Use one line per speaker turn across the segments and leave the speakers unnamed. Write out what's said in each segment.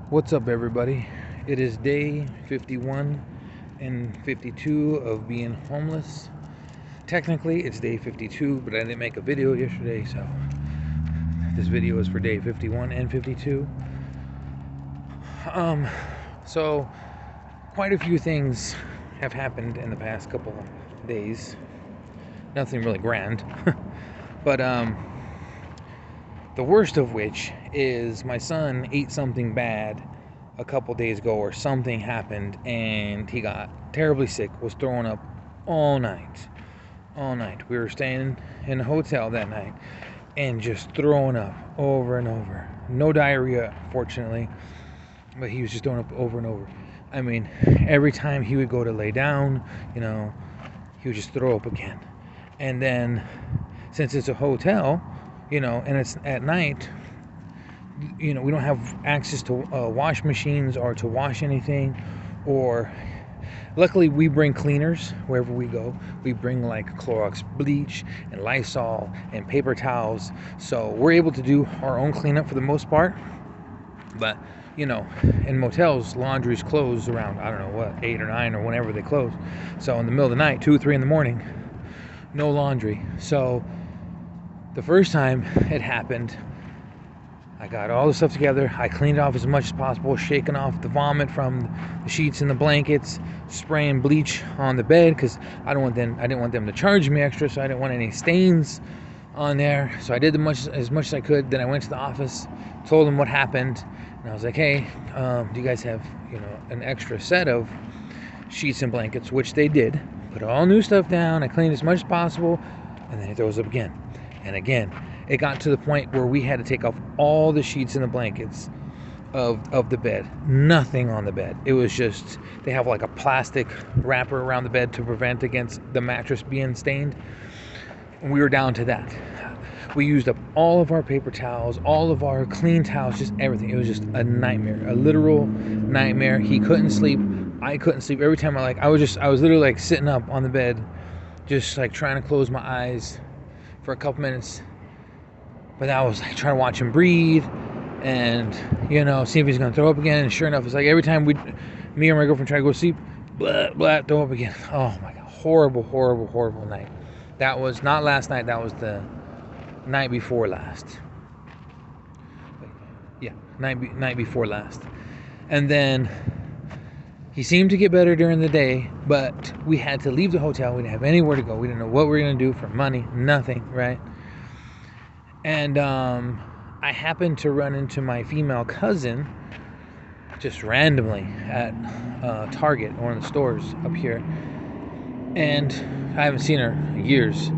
What's up, everybody? It is day 51 and 52 of being homeless. Technically, it's day 52, but I didn't make a video yesterday, so this video is for day 51 and 52. So quite a few things have happened in the past couple of days. Nothing really grand, but the worst of which is my son ate something bad a couple days ago, or something happened and he got terribly sick, was throwing up all night. We were staying in a hotel that night and just throwing up over and over. No diarrhea, fortunately, but he was just throwing up over and over. I mean, every time he would go to lay down, he would just throw up again. And then, since it's a hotel, and it's at night, we don't have access to wash machines or to wash anything. Or luckily, we bring cleaners wherever we go. We bring like Clorox bleach and Lysol and paper towels, so we're able to do our own cleanup for the most part. But in motels, laundry's closed around, I don't know what, 8 or 9 or whenever they close. So in the middle of the night, 2 or 3 in the morning, no laundry. So the first time it happened, I got all the stuff together. I cleaned it off as much as possible, shaking off the vomit from the sheets and the blankets, spraying bleach on the bed because I didn't want them to charge me extra, so I didn't want any stains on there. So I did as much as I could. Then I went to the office, told them what happened, and I was like, "Hey, do you guys have an extra set of sheets and blankets?" Which they did. Put all new stuff down. I cleaned as much as possible, and then it throws up again and again. It got to the point where we had to take off all the sheets and the blankets of the bed. Nothing on the bed. It was just, they have like a plastic wrapper around the bed to prevent against the mattress being stained. And we were down to that. We used up all of our paper towels, all of our clean towels, just everything. It was just a nightmare, a literal nightmare. He couldn't sleep. I couldn't sleep. Every time I was literally like sitting up on the bed, just like trying to close my eyes for a couple minutes. But I was like trying to watch him breathe and, see if he's going to throw up again. And sure enough, it's like every time me and my girlfriend try to go to sleep, blah, blah, throw up again. Oh my God. Horrible, horrible, horrible night. That was not last night. That was the night before last. Yeah, night before last. And then he seemed to get better during the day, but we had to leave the hotel. We didn't have anywhere to go. We didn't know what we were going to do for money. Nothing, right? And I happened to run into my female cousin just randomly at Target, one of the stores up here. And I haven't seen her in years.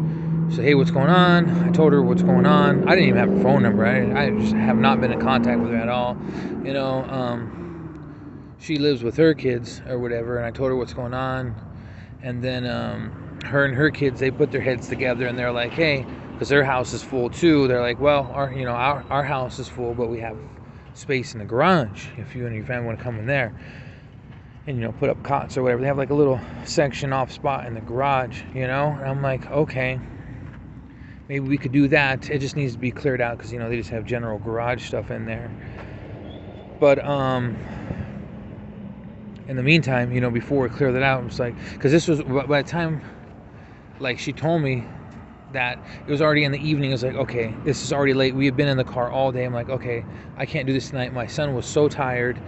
So, hey, what's going on? I told her what's going on. I didn't even have her phone number. I just have not been in contact with her at all. She lives with her kids or whatever, and I told her what's going on. And then her and her kids, they put their heads together and they're like, hey, because their house is full too. They're like, well, our house is full, but we have space in the garage if you and your family want to come in there and put up cots or whatever. They have like a little section off spot in the garage, and I'm like, okay, maybe we could do that. It just needs to be cleared out because they just have general garage stuff in there. But in the meantime, before we clear that out, it's like, because this was by the time like she told me that it was already in the evening. I was like, okay, this is already late. We had been in the car all day. I'm like, okay, I can't do this tonight. My son was so tired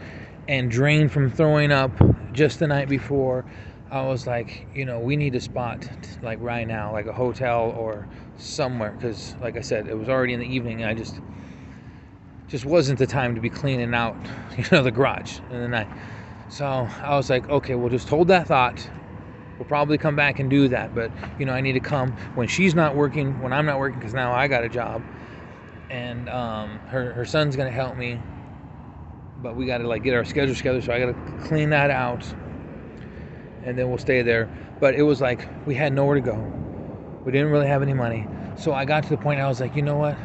and drained from throwing up just the night before. I was like, we need a spot like right now, like a hotel or somewhere, because like I said, it was already in the evening and I just wasn't the time to be cleaning out the garage in the night. So I was like, okay, we'll just hold that thought. We'll probably come back and do that, but I need to come when she's not working, when I'm not working, because now I got a job, and her son's gonna help me, but we got to like get our schedule together, so I got to clean that out, and then we'll stay there. But it was like we had nowhere to go. We didn't really have any money, so I got to the point I was like, you know what?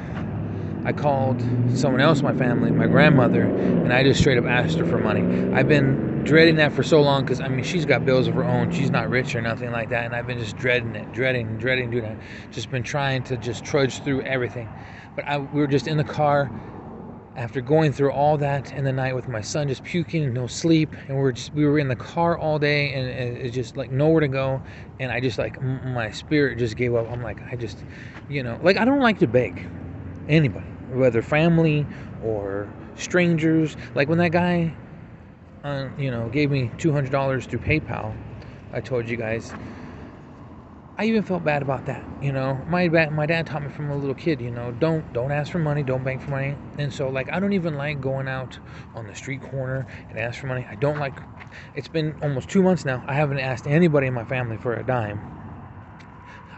I called someone else in my family, my grandmother, and I just straight up asked her for money. I've been dreading that for so long because, she's got bills of her own. She's not rich or nothing like that, and I've been just dreading doing that. Just been trying to just trudge through everything. But we were just in the car after going through all that in the night with my son just puking and no sleep, and we were in the car all day, and it's just like nowhere to go, and I just like my spirit just gave up. I'm like, I just, like, I don't like to beg anybody, whether family or strangers. Like when that guy gave me $200 through PayPal, I told you guys, I even felt bad about that. My dad taught me from a little kid, don't ask for money, don't beg for money. And so, like, I don't even like going out on the street corner and ask for money. I don't like. It's been almost 2 months now. I haven't asked anybody in my family for a dime.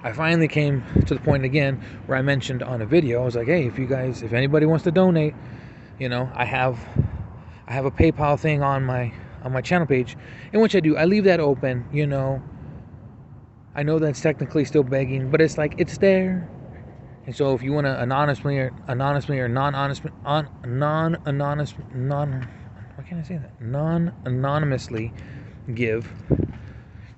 I finally came to the point again where I mentioned on a video, I was like, hey, if anybody wants to donate, I have a PayPal thing on my channel page, in which I leave that open. I know that's technically still begging, but it's like, it's there. And so if you want to anonymously or non-anonymously give,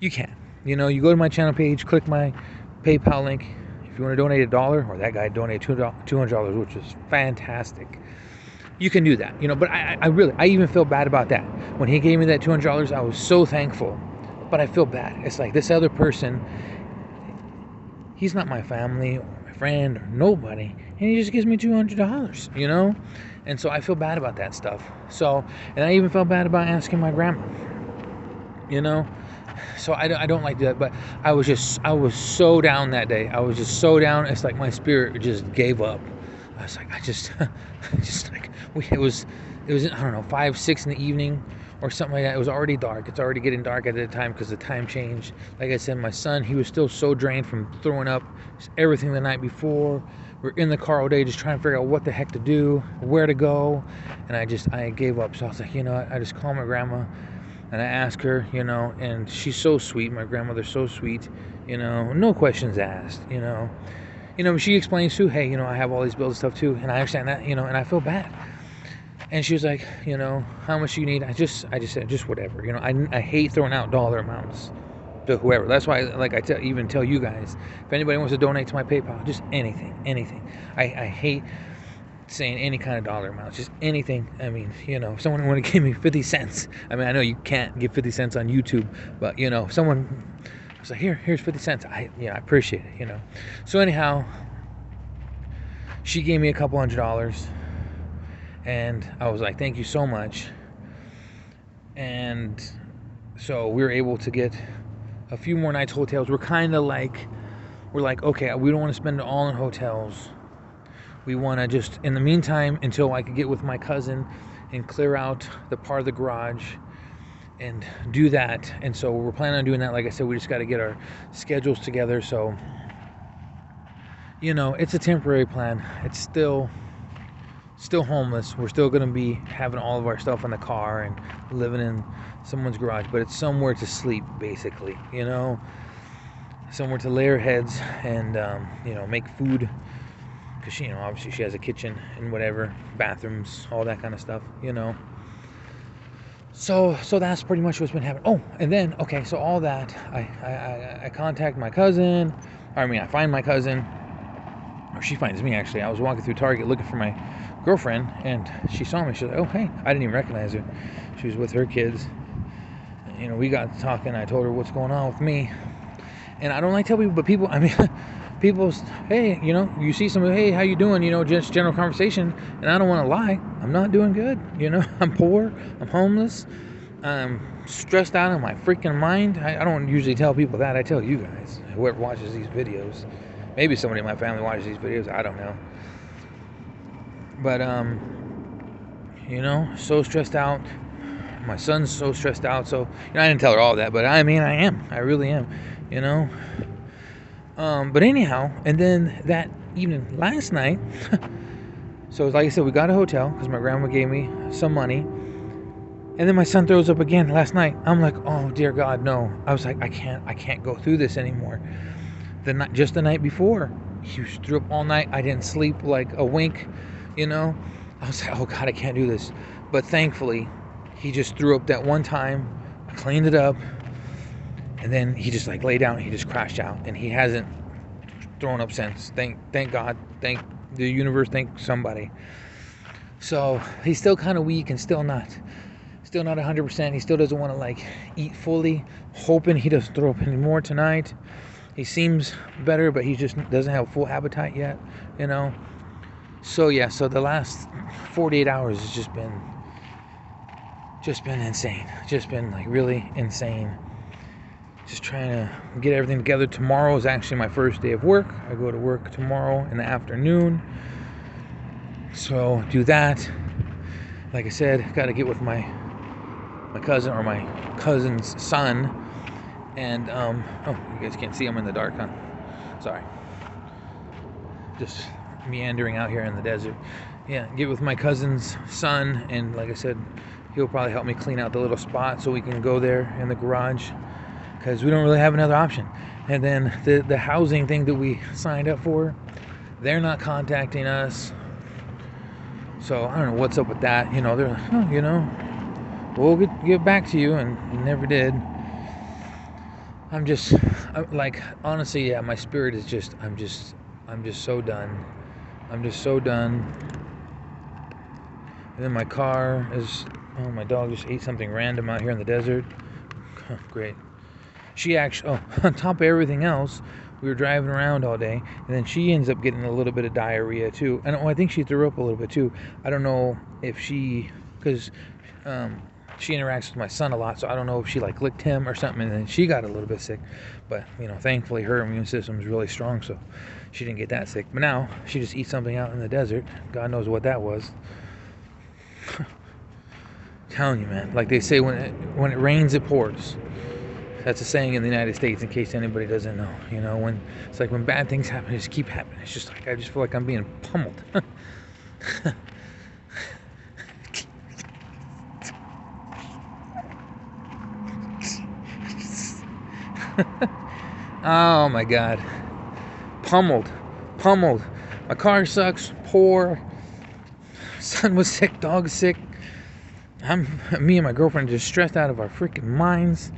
you can. You go to my channel page, click my PayPal link. If you want to donate $1, or that guy donated $200, which is fantastic, you can do that. But I even feel bad about that. When he gave me that $200, I was so thankful. But I feel bad. It's like, this other person, he's not my family or my friend or nobody, and he just gives me $200, And so I feel bad about that stuff. So, and I even felt bad about asking my grandma, So I don't like that, but I was so down that day. I was just so down. It's like my spirit just gave up. I was like, it was, I don't know, 5, 6 in the evening or something like that. It was already dark. It's already getting dark at that time because the time changed. Like I said, my son, he was still so drained from throwing up everything the night before. We're in the car all day just trying to figure out what the heck to do, where to go. And I gave up. So I was like, I just called my grandma and I asked her, and she's so sweet. My grandmother's so sweet, no questions asked, she explains too, hey, I have all these bills and stuff too. And I understand that, and I feel bad. And she was like, how much do you need? I just said, just whatever. I hate throwing out dollar amounts to whoever. That's why, like, even tell you guys, if anybody wants to donate to my PayPal, just anything. I hate saying any kind of dollar amounts, just anything. I mean, if someone want to give me 50 cents, I mean, I know you can't give 50 cents on YouTube, but, if someone was like, here's 50 cents, I appreciate it, So anyhow, she gave me a couple $100. And I was like, thank you so much. And so we were able to get a few more nights hotels. We're like, okay, we don't want to spend it all in hotels. We want to just, in the meantime, until I could get with my cousin and clear out the part of the garage and do that. And so we're planning on doing that. Like I said, we just got to get our schedules together. So, it's a temporary plan. It's still homeless. We're still going to be having all of our stuff in the car and living in someone's garage, but it's somewhere to sleep, basically, somewhere to lay our heads and, make food, because she, obviously she has a kitchen and whatever, bathrooms, all that kind of stuff, So that's pretty much what's been happening. Oh, and then, okay, so all that, I contact my cousin, I find my cousin, or she finds me, actually. I was walking through Target looking for my girlfriend, and she saw me. She's like, oh, hey. I didn't even recognize her. She was with her kids. We got talking. I told her what's going on with me. And I don't like to tell people, but people's, hey, you see somebody, hey, how you doing? Just general conversation. And I don't want to lie. I'm not doing good. I'm poor. I'm homeless. I'm stressed out in my freaking mind. I don't usually tell people that. I tell you guys, whoever watches these videos. Maybe somebody in my family watches these videos. I don't know. But, so stressed out. My son's so stressed out. So, I didn't tell her all that, but I am. I really am, But anyhow, and then that evening, last night, so like I said, we got a hotel because my grandma gave me some money. And then my son throws up again last night. I'm like, oh, dear God, no. I was like, I can't go through this anymore. Just the night before, he threw up all night. I didn't sleep like a wink. I was like, oh God, I can't do this. But thankfully, he just threw up that one time. I cleaned it up. And then he just lay down. He just crashed out. And he hasn't thrown up since. Thank God. Thank the universe. Thank somebody. So he's still kind of weak and still not 100%. He still doesn't want to like eat fully. Hoping he doesn't throw up anymore tonight. He seems better, but he just doesn't have full appetite yet, you know. So yeah, so the last 48 hours has just been insane. Just been like really insane. Just trying to get everything together. Tomorrow is actually my first day of work. I go to work tomorrow in the afternoon. So do that. Like I said, got to get with my cousin or my cousin's son. And oh, you guys can't see him in the dark, huh? Sorry. Just meandering out here in the desert. Yeah, get with my cousin's son, and like I said, he'll probably help me clean out the little spot so we can go there in the garage, because we don't really have another option. And then the housing thing that we signed up for, they're not contacting us. So I don't know what's up with that. You know, they're like, oh, you know, we'll get back to you, and never did. I'm like, honestly, yeah, my spirit is just, I'm just so done. I'm just so done. And then my car is, oh, my dog just ate something random out here in the desert. Great. She actually, on top of everything else, we were driving around all day, and then she ends up getting a little bit of diarrhea too. And I think she threw up a little bit too. I don't know if because she interacts with my son a lot, so I don't know if she like licked him or something, and then she got a little bit sick. But you know, thankfully her immune system is really strong, so she didn't get that sick. But now she just eats something out in the desert. God knows what that was. Telling you, man. Like they say, when it rains, it pours. That's a saying in the United States, in case anybody doesn't know. You know, when it's like when bad things happen, they just keep happening. It's just like I just feel like I'm being pummeled. Oh my God. Pummeled. My car sucks. Poor. Son was sick. Dog's sick. Me and my girlfriend are just stressed out of our freaking minds.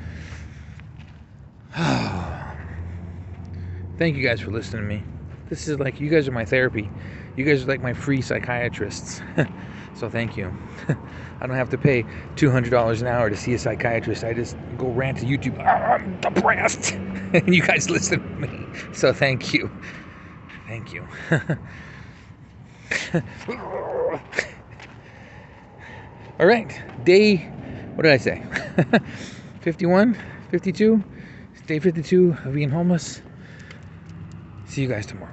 Thank you guys for listening to me. This is like, you guys are my therapy. You guys are like my free psychiatrists. So thank you. I don't have to pay $200 an hour to see a psychiatrist. I just go rant to YouTube. I'm depressed. And you guys listen to me. So thank you. Thank you. All right. Day, what did I say? 51? 52? Day 52 of being homeless. See you guys tomorrow.